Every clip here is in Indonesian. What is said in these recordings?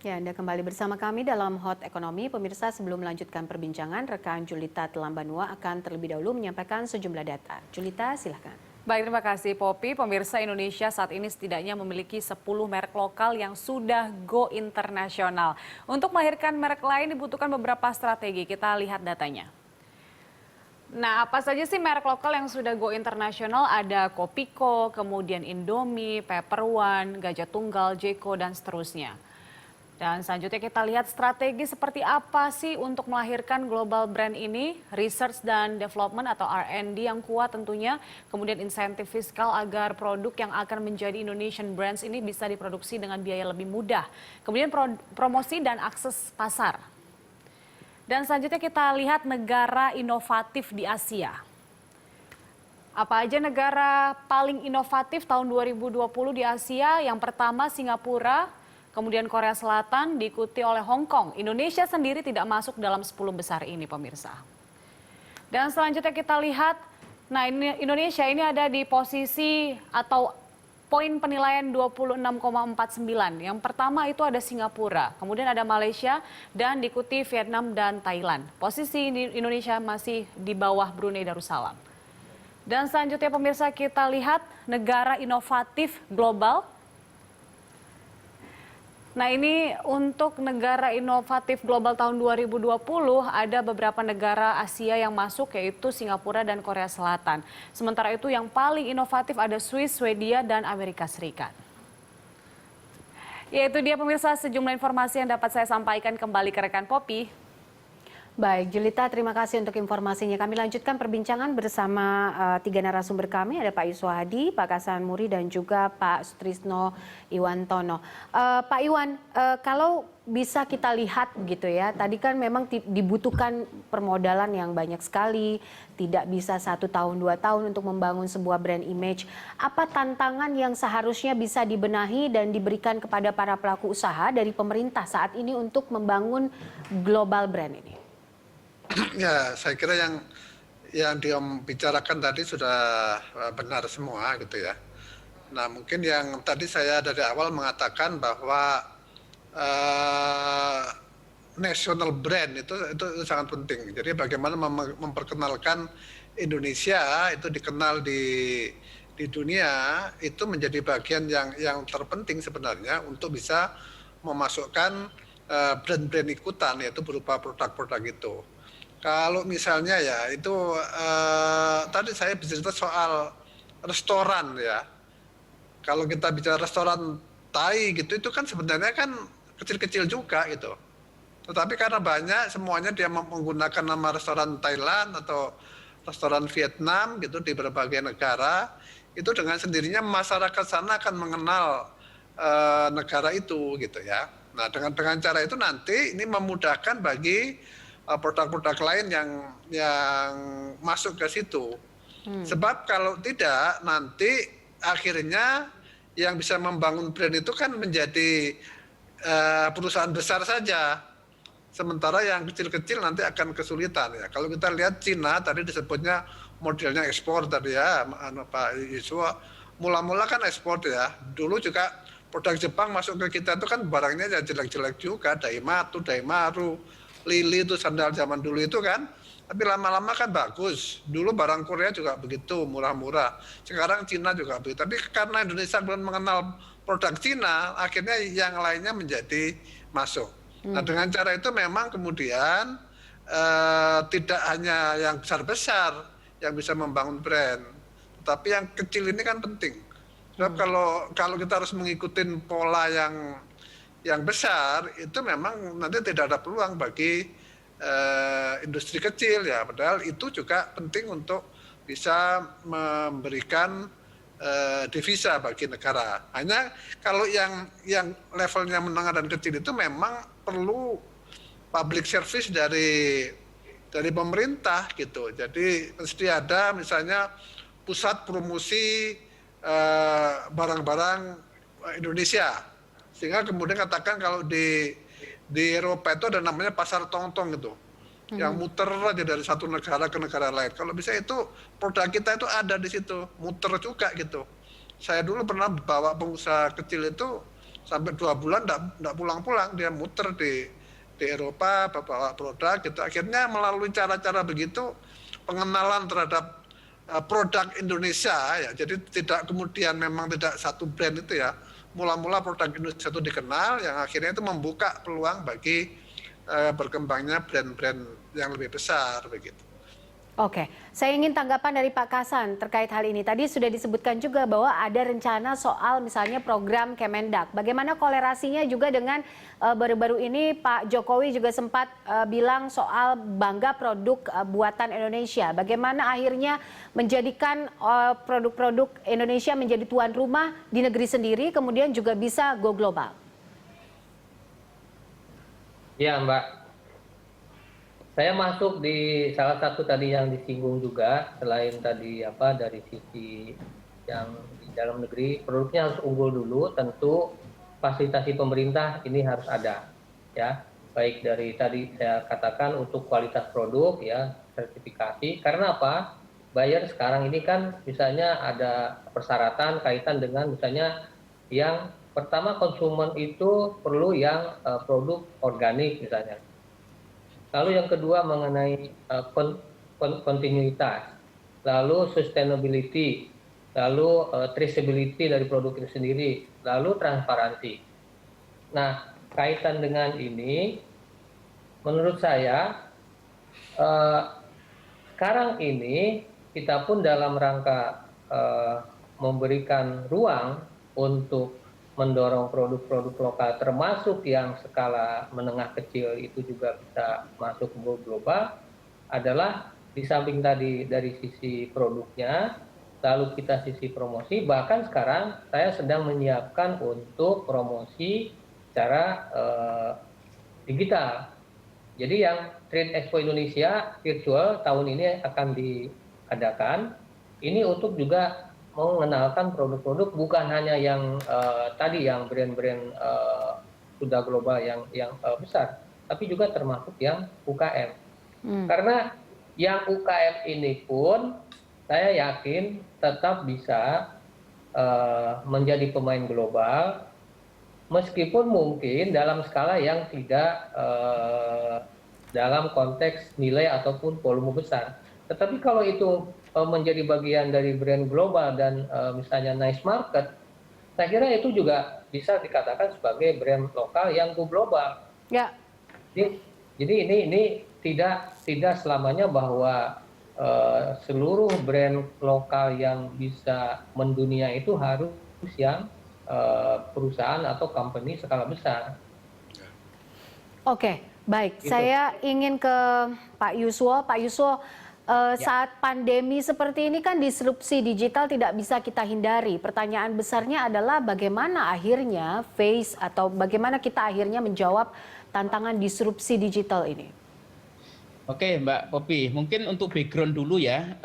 Ya, Anda kembali bersama kami dalam Hot Ekonomi. Pemirsa, sebelum melanjutkan perbincangan, rekan Julita Telambanua akan terlebih dahulu menyampaikan sejumlah data. Julita, silahkan. Baik, terima kasih Poppy. Pemirsa, Indonesia saat ini setidaknya memiliki 10 merek lokal yang sudah go internasional. Untuk melahirkan merek lain dibutuhkan beberapa strategi. Kita lihat datanya. Nah, apa saja sih merek lokal yang sudah go internasional? Ada Kopiko, kemudian Indomie, Pepper One, Gajah Tunggal, Jeko, dan seterusnya. Dan selanjutnya kita lihat strategi seperti apa sih untuk melahirkan global brand ini, research dan development atau R&D yang kuat tentunya, kemudian insentif fiskal agar produk yang akan menjadi Indonesian brands ini bisa diproduksi dengan biaya lebih mudah, kemudian promosi dan akses pasar. Dan selanjutnya kita lihat negara inovatif di Asia. Apa aja negara paling inovatif tahun 2020 di Asia? Yang pertama Singapura, kemudian Korea Selatan, diikuti oleh Hong Kong. Indonesia sendiri tidak masuk dalam 10 besar ini, pemirsa. Dan selanjutnya kita lihat, nah Indonesia ini ada di posisi atau poin penilaian 26,49. Yang pertama itu ada Singapura, kemudian ada Malaysia, dan diikuti Vietnam dan Thailand. Posisi Indonesia masih di bawah Brunei Darussalam. Dan selanjutnya pemirsa kita lihat negara inovatif global. Nah ini untuk negara inovatif global tahun 2020 ada beberapa negara Asia yang masuk yaitu Singapura dan Korea Selatan. Sementara itu yang paling inovatif ada Swiss, Swedia, dan Amerika Serikat. Yaitu dia pemirsa sejumlah informasi yang dapat saya sampaikan kembali ke rekan Poppy. Baik, Julita, terima kasih untuk informasinya. Kami lanjutkan perbincangan bersama tiga narasumber kami. Ada Pak Yuswa Hadi, Pak Kasan Muri, dan juga Pak Sutrisno Iwantono. Pak Iwan, kalau bisa kita lihat begitu ya, tadi kan memang dibutuhkan permodalan yang banyak sekali, tidak bisa 1 tahun, 2 tahun untuk membangun sebuah brand image. Apa tantangan yang seharusnya bisa dibenahi dan diberikan kepada para pelaku usaha dari pemerintah saat ini untuk membangun global brand ini? Ya, saya kira yang dia bicarakan tadi sudah benar semua gitu ya. Nah, mungkin yang tadi saya dari awal mengatakan bahwa national brand itu sangat penting. Jadi bagaimana memperkenalkan Indonesia itu dikenal di dunia itu menjadi bagian yang terpenting sebenarnya untuk bisa memasukkan brand-brand ikutan, yaitu berupa produk-produk itu. Kalau misalnya ya itu tadi saya bicara soal restoran ya. Kalau kita bicara restoran Thai gitu itu kan sebenarnya kan kecil-kecil juga gitu. Tetapi karena banyak semuanya dia menggunakan nama restoran Thailand atau restoran Vietnam gitu di berbagai negara, itu dengan sendirinya masyarakat sana akan mengenal negara itu gitu ya. Nah, dengan cara itu nanti ini memudahkan bagi produk-produk lain yang masuk ke situ. Sebab kalau tidak nanti akhirnya yang bisa membangun brand itu kan menjadi perusahaan besar saja. Sementara yang kecil-kecil nanti akan kesulitan ya. Kalau kita lihat Cina tadi disebutnya modelnya ekspor tadi ya, Pak Yuswa. Mula-mula kan ekspor ya. Dulu juga produk Jepang masuk ke kita itu kan barangnya ya jelek-jelek juga, Daimaru, Lili itu sandal zaman dulu itu kan, tapi lama-lama kan bagus. Dulu barang Korea juga begitu, murah-murah. Sekarang Cina juga begitu. Tapi karena Indonesia belum mengenal produk Cina, akhirnya yang lainnya menjadi masuk. Nah dengan cara itu memang kemudian tidak hanya yang besar-besar yang bisa membangun brand, tapi yang kecil ini kan penting. Sebab kalau kita harus mengikuti pola yang besar itu memang nanti tidak ada peluang bagi industri kecil ya, padahal itu juga penting untuk bisa memberikan devisa bagi negara. Hanya kalau yang levelnya menengah dan kecil itu memang perlu public service dari pemerintah gitu. Jadi mesti ada misalnya pusat promosi barang-barang Indonesia. Sehingga kemudian katakan kalau di Eropa itu ada namanya pasar tong-tong gitu, yang muter aja dari satu negara ke negara lain. Kalau bisa itu produk kita itu ada di situ, muter juga gitu. Saya dulu pernah bawa pengusaha kecil itu sampai 2 bulan enggak pulang-pulang, dia muter di Eropa bawa produk gitu. Akhirnya melalui cara-cara begitu pengenalan terhadap produk Indonesia ya. Jadi tidak kemudian memang tidak satu brand itu ya. Mula-mula produk Indonesia itu dikenal yang akhirnya itu membuka peluang bagi berkembangnya brand-brand yang lebih besar begitu. Oke, saya ingin tanggapan dari Pak Kasan terkait hal ini. Tadi sudah disebutkan juga bahwa ada rencana soal misalnya program Kemendak. Bagaimana kolerasinya juga dengan baru-baru ini Pak Jokowi juga sempat bilang soal bangga produk buatan Indonesia. Bagaimana akhirnya menjadikan produk-produk Indonesia menjadi tuan rumah di negeri sendiri, kemudian juga bisa go global. Ya, Mbak. Saya masuk di salah satu tadi yang disinggung juga, selain tadi dari sisi yang di dalam negeri, produknya harus unggul dulu, tentu fasilitasi pemerintah ini harus ada, ya. Baik dari tadi saya katakan untuk kualitas produk, ya, sertifikasi. Karena apa? Buyer sekarang ini kan misalnya ada persyaratan kaitan dengan misalnya yang pertama konsumen itu perlu yang produk organik misalnya. Lalu yang kedua mengenai kontinuitas, lalu sustainability, lalu traceability dari produk itu sendiri, lalu transparansi. Nah, kaitan dengan ini, menurut saya sekarang ini kita pun dalam rangka memberikan ruang untuk mendorong produk-produk lokal termasuk yang skala menengah kecil itu juga bisa masuk ke global adalah di samping tadi dari sisi produknya, lalu kita sisi promosi, bahkan sekarang saya sedang menyiapkan untuk promosi secara digital. Jadi yang Trade Expo Indonesia virtual tahun ini akan diadakan, ini untuk juga mengenalkan produk-produk bukan hanya yang tadi yang brand-brand sudah global yang besar, tapi juga termasuk yang UKM. Karena yang UKM ini pun saya yakin tetap bisa menjadi pemain global, meskipun mungkin dalam skala yang tidak dalam konteks nilai ataupun volume besar. Tetapi kalau itu menjadi bagian dari brand global dan misalnya niche market, saya kira itu juga bisa dikatakan sebagai brand lokal yang go global. Ya. Jadi ini tidak selamanya bahwa seluruh brand lokal yang bisa mendunia itu harus yang perusahaan atau company skala besar. Oke, baik. Gitu. Saya ingin ke Pak Yuswo. Pak Yuswo, saat pandemi seperti ini kan disrupsi digital tidak bisa kita hindari. Pertanyaan besarnya adalah bagaimana akhirnya face atau bagaimana kita akhirnya menjawab tantangan disrupsi digital ini. Oke, Mbak Popi, mungkin untuk background dulu ya.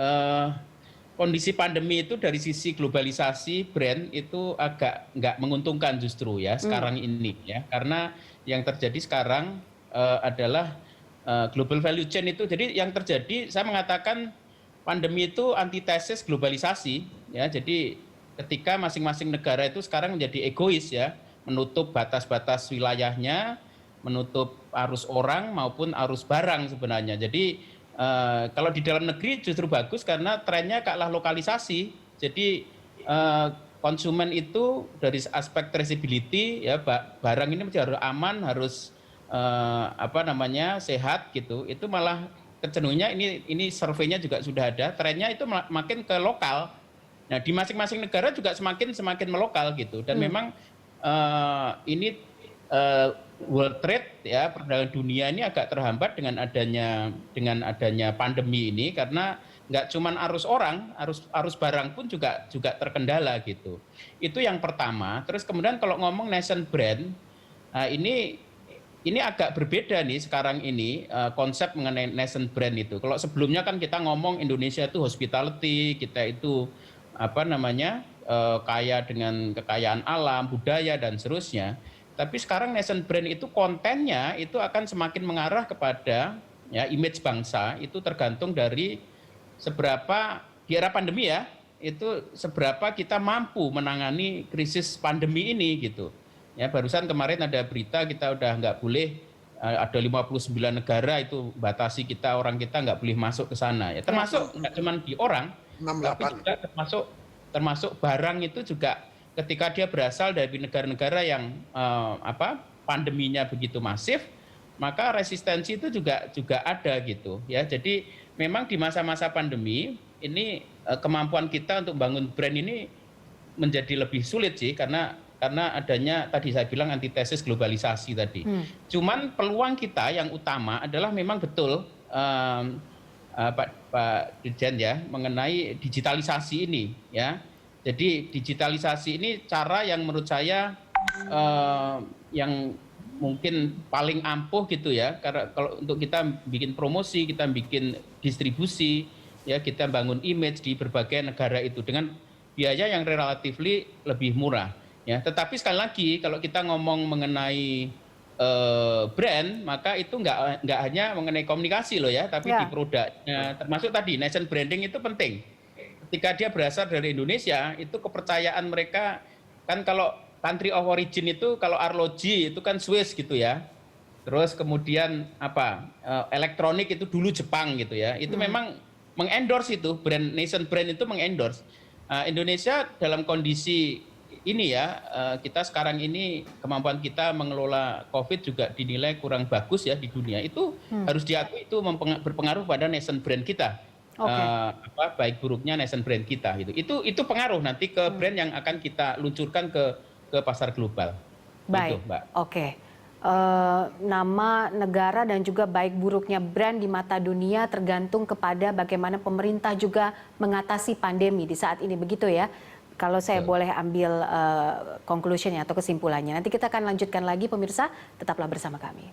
Kondisi pandemi itu dari sisi globalisasi brand itu agak nggak menguntungkan justru ya sekarang ini ya. Karena yang terjadi sekarang adalah global value chain itu, jadi yang terjadi saya mengatakan pandemi itu antitesis globalisasi ya. Jadi ketika masing-masing negara itu sekarang menjadi egois ya, menutup batas-batas wilayahnya, menutup arus orang maupun arus barang sebenarnya. Jadi kalau di dalam negeri justru bagus karena trennya ke arah lokalisasi. Jadi konsumen itu dari aspek traceability ya, barang ini harus aman, harus sehat gitu. Itu malah kecenderungannya ini surveinya juga sudah ada, trennya itu makin ke lokal. Nah, di masing-masing negara juga semakin melokal gitu. Dan memang ini world trade ya, perdagangan dunia ini agak terhambat dengan adanya pandemi ini, karena nggak cuman arus orang, arus barang pun juga terkendala gitu. Itu yang pertama. Terus kemudian kalau ngomong nation brand, ini agak berbeda nih sekarang ini konsep mengenai nation brand itu. Kalau sebelumnya kan kita ngomong Indonesia itu hospitality, kita itu kaya dengan kekayaan alam, budaya dan seterusnya. Tapi sekarang nation brand itu kontennya itu akan semakin mengarah kepada ya image bangsa, itu tergantung dari seberapa di era pandemi ya, itu seberapa kita mampu menangani krisis pandemi ini gitu. Ya, barusan kemarin ada berita kita udah nggak boleh, ada 59 negara itu batasi kita, orang kita nggak boleh masuk ke sana. Ya, termasuk nggak cuma di orang, tapi 68. juga termasuk barang itu juga ketika dia berasal dari negara-negara yang pandeminya begitu masif, maka resistensi itu juga ada gitu ya. Jadi memang di masa-masa pandemi ini kemampuan kita untuk bangun brand ini menjadi lebih sulit sih, karena adanya tadi saya bilang antitesis globalisasi tadi. Cuman peluang kita yang utama adalah memang betul Pak Dirjen ya, mengenai digitalisasi ini ya. Jadi digitalisasi ini cara yang menurut saya yang mungkin paling ampuh gitu ya, karena kalau untuk kita bikin promosi, kita bikin distribusi, ya kita bangun image di berbagai negara itu dengan biaya yang relatifly lebih murah. Ya, tetapi sekali lagi kalau kita ngomong mengenai brand, maka itu nggak hanya mengenai komunikasi loh ya, tapi di produknya, termasuk tadi nation branding itu penting. Ketika dia berasal dari Indonesia, itu kepercayaan mereka kan, kalau country of origin itu kalau arloji itu kan Swiss gitu ya. Terus kemudian elektronik itu dulu Jepang gitu ya. Itu memang mengendorse itu brand, nation brand itu mengendorse. Indonesia dalam kondisi ini ya, kita sekarang ini kemampuan kita mengelola COVID juga dinilai kurang bagus ya di dunia. Itu harus diakui, itu berpengaruh pada nation brand kita. Baik buruknya nation brand kita gitu. Itu pengaruh nanti ke brand yang akan kita luncurkan ke pasar global. Baik, gitu, Mbak. Oke. Nama negara dan juga baik buruknya brand di mata dunia tergantung kepada bagaimana pemerintah juga mengatasi pandemi di saat ini, begitu ya? Kalau saya boleh ambil conclusion-nya atau kesimpulannya. Nanti kita akan lanjutkan lagi, pemirsa, tetaplah bersama kami.